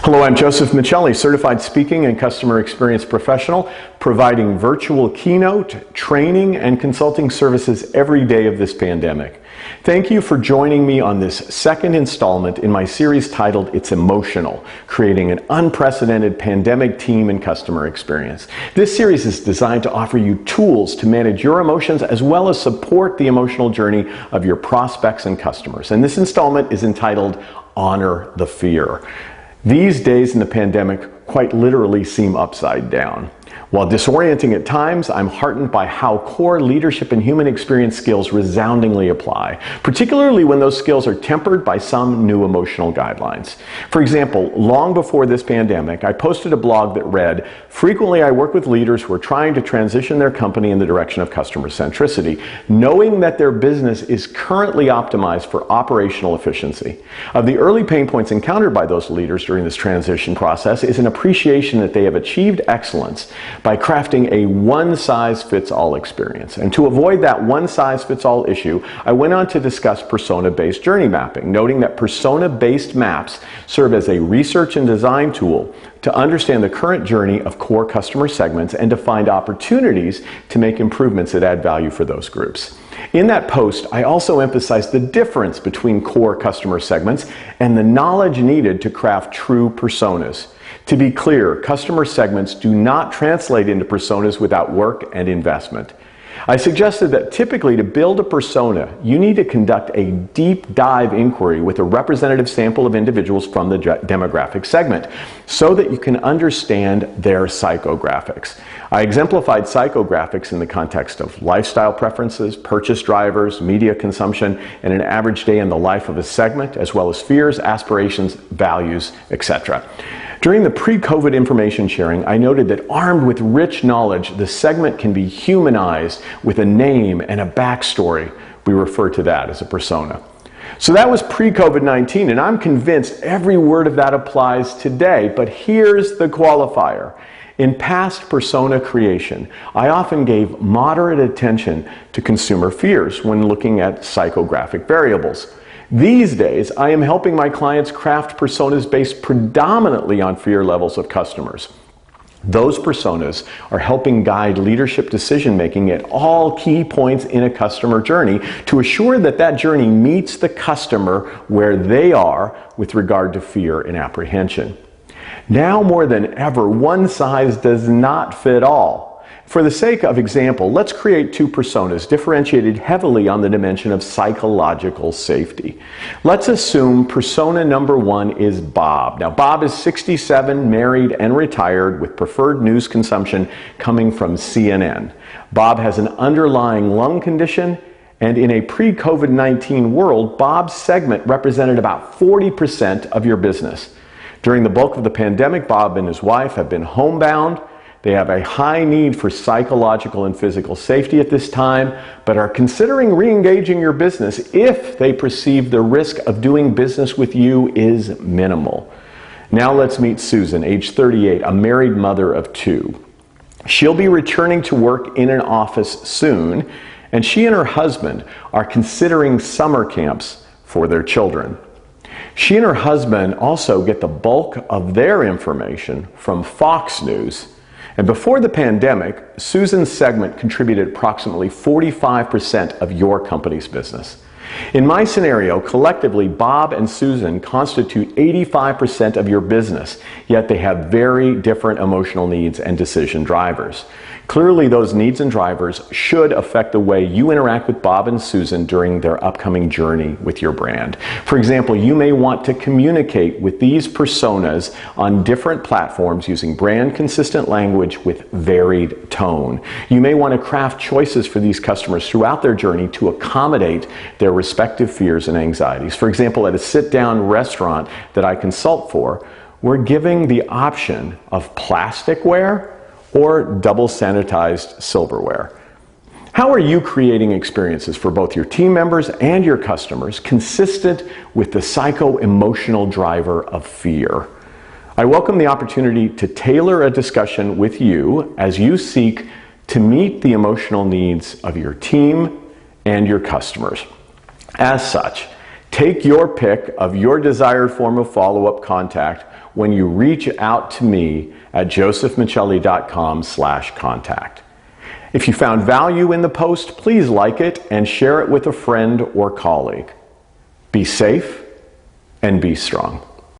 Hello, I'm Joseph Michelli, certified speaking and customer experience professional, providing virtual keynote, training, and consulting services every day of this pandemic. Thank you for joining me on this second installment in my series titled It's Emotional, Creating an Unprecedented Pandemic Team and Customer Experience. This series is designed to offer you tools to manage your emotions as well as support the emotional journey of your prospects and customers. And this installment is entitled Honor the Fear. These days in the pandemic quite literally seem upside down. While disorienting at times, I'm heartened by how core leadership and human experience skills resoundingly apply, particularly when those skills are tempered by some new emotional guidelines. For example, long before this pandemic, I posted a blog that read, "Frequently I work with leaders who are trying to transition their company in the direction of customer centricity, knowing that their business is currently optimized for operational efficiency. Of the early pain points encountered by those leaders during this transition process is an appreciation that they have achieved excellence by crafting a one-size-fits-all experience. And to avoid that one-size-fits-all issue, I went on to discuss persona-based journey mapping, noting that persona-based maps serve as a research and design tool to understand the current journey of core customer segments and to find opportunities to make improvements that add value for those groups." In that post, I also emphasized the difference between core customer segments and the knowledge needed to craft true personas. To be clear, customer segments do not translate into personas without work and investment. I suggested that typically to build a persona, you need to conduct a deep dive inquiry with a representative sample of individuals from the demographic segment so that you can understand their psychographics. I exemplified psychographics in the context of lifestyle preferences, purchase drivers, media consumption, and an average day in the life of a segment, as well as fears, aspirations, values, etc. During the pre-COVID information sharing, I noted that armed with rich knowledge, the segment can be humanized with a name and a backstory. We refer to that as a persona. So that was pre-COVID-19, and I'm convinced every word of that applies today, but here's the qualifier. In past persona creation, I often gave moderate attention to consumer fears when looking at psychographic variables. These days, I am helping my clients craft personas based predominantly on fear levels of customers. Those personas are helping guide leadership decision-making at all key points in a customer journey to assure that that journey meets the customer where they are with regard to fear and apprehension. Now more than ever, one size does not fit all. For the sake of example, let's create two personas differentiated heavily on the dimension of psychological safety. Let's assume persona number one is Bob. Now, Bob is 67, married, and retired with preferred news consumption coming from CNN. Bob has an underlying lung condition, and in a pre-COVID-19 world, Bob's segment represented about 40% of your business. During the bulk of the pandemic, Bob and his wife have been homebound. They have a high need for psychological and physical safety at this time, but are considering re-engaging your business if they perceive the risk of doing business with you is minimal. Now let's meet Susan, age 38, a married mother of two. She'll be returning to work in an office soon, and she and her husband are considering summer camps for their children. She and her husband also get the bulk of their information from Fox News. And before the pandemic, Susan's segment contributed approximately 45% of your company's business. In my scenario, collectively, Bob and Susan constitute 85% of your business, yet they have very different emotional needs and decision drivers. Clearly, those needs and drivers should affect the way you interact with Bob and Susan during their upcoming journey with your brand. For example, you may want to communicate with these personas on different platforms using brand-consistent language with varied tone. You may want to craft choices for these customers throughout their journey to accommodate their respective fears and anxieties. For example, at a sit-down restaurant that I consult for, we're giving the option of plasticware or double sanitized silverware. How are you creating experiences for both your team members and your customers consistent with the psycho-emotional driver of fear? I welcome the opportunity to tailor a discussion with you as you seek to meet the emotional needs of your team and your customers. As such, Take your pick of your desired form of follow-up contact when you reach out to me at josephmichelli.com/contact. If you found value in the post, please like it and share it with a friend or colleague. Be safe and be strong.